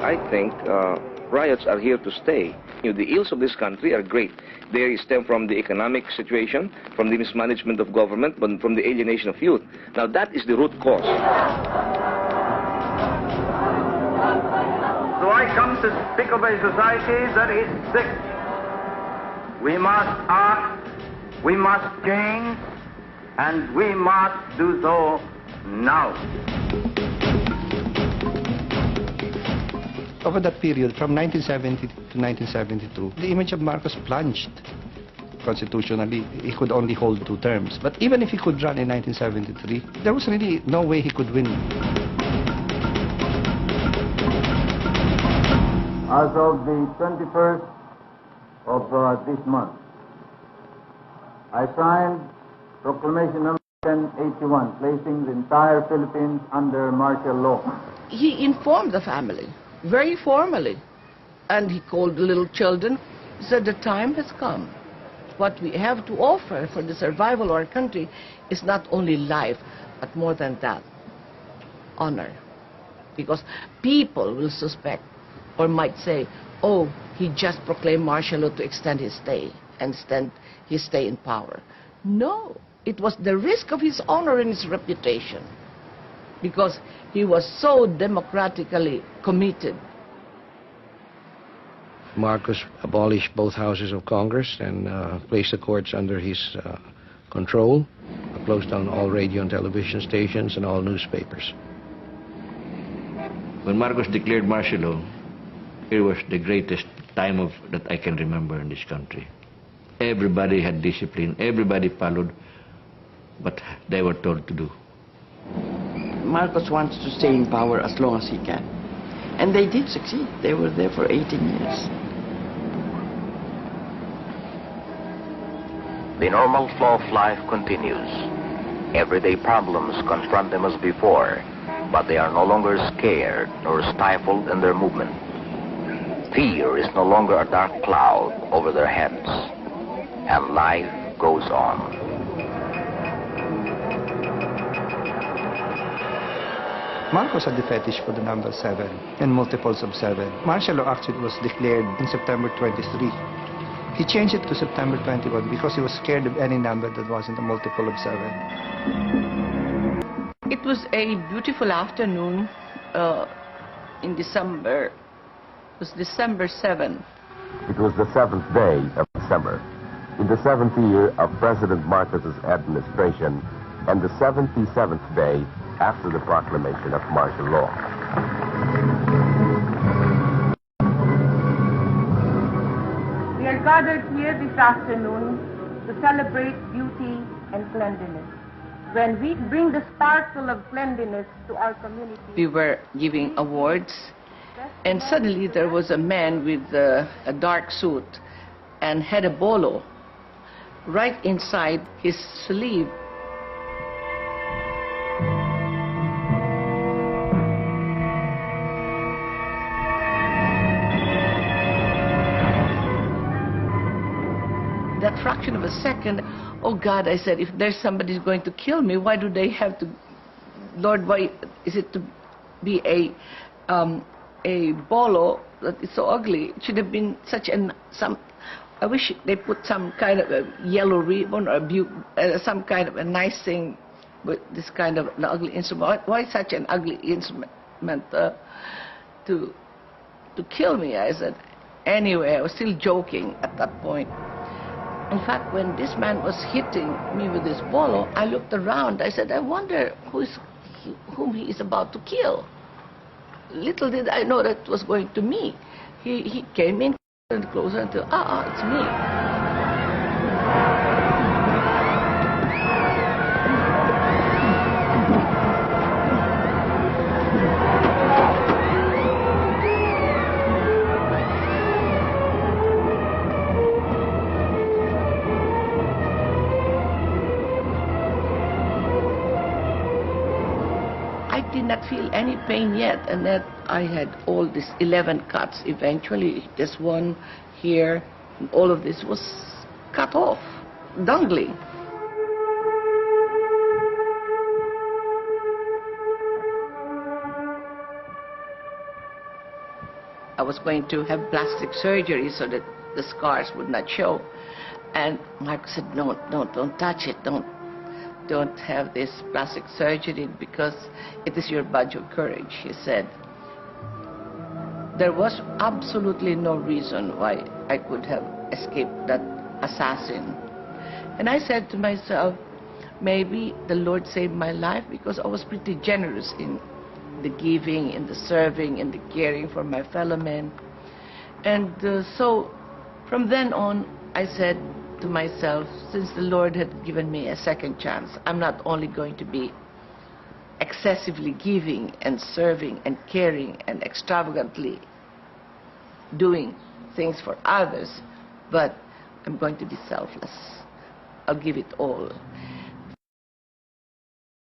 I think riots are here to stay. The ills of this country are great. They stem from the economic situation, from the mismanagement of government, but from the alienation of youth. Now that is the root cause. So I come to speak of a society that is sick. We must act, we must change, and we must do so now. Over that period, from 1970 to 1972, the image of Marcos plunged. Constitutionally, he could only hold 2 terms. But even if he could run in 1973, there was really no way he could win. As of the 21st of this month, I signed Proclamation number 1081, placing the entire Philippines under martial law. He informed the family, very formally, and he called the little children. He said, the time has come. What we have to offer for the survival of our country is not only life, but more than that, honor. Because people will suspect or might say, oh, he just proclaimed martial law to extend his stay and extend his stay in power. No, it was the risk of his honor and his reputation, because he was so democratically committed. Marcos abolished both houses of Congress and placed the courts under his control, closed down all radio and television stations and all newspapers. When Marcos declared martial law, it was the greatest time that I can remember in this country. Everybody had discipline, everybody followed what they were told to do. Marcos wants to stay in power as long as he can. And they did succeed. They were there for 18 years. The normal flow of life continues. Everyday problems confront them as before, but they are no longer scared nor stifled in their movement. Fear is no longer a dark cloud over their heads, and life goes on. Marcos had the fetish for the number 7 and multiples of 7. Martial law actually was declared in September 23. He changed it to September 21 because he was scared of any number that wasn't a multiple of 7. It was a beautiful afternoon in December. It was December 7. It was the 7th day of December, in the 7th year of President Marcos's administration, and the 77th day after the proclamation of martial law. We are gathered here this afternoon to celebrate beauty and cleanliness. When we bring the sparkle of cleanliness to our community, We were giving awards, and suddenly there was a man with a dark suit and had a bolo right inside his sleeve. That fraction of a second, oh God, I said, if there's somebody who's going to kill me, why do they have to, Lord, why is it to be a bolo that is so ugly? It should have been such I wish they put some kind of a yellow ribbon or some kind of a nice thing with this kind of an ugly instrument. Why such an ugly instrument to kill me? I said. Anyway, I was still joking at that point. In fact, when this man was hitting me with this bolo, I looked around. I said, I wonder whom he is about to kill. Little did I know that it was going to me. He came in and closer until, it's me. I did not feel any pain yet, and that I had all these 11 cuts. Eventually, this one here, and all of this was cut off, dangling. I was going to have plastic surgery so that the scars would not show. And Marcos said, no, don't touch it. Don't have this plastic surgery because it is your badge of courage, he said. There was absolutely no reason why I could have escaped that assassin. And I said to myself, maybe the Lord saved my life because I was pretty generous in the giving, in the serving, in the caring for my fellow men. And so from then on, I said to myself, since the Lord had given me a second chance, I'm not only going to be excessively giving and serving and caring and extravagantly doing things for others, but I'm going to be selfless. I'll give it all.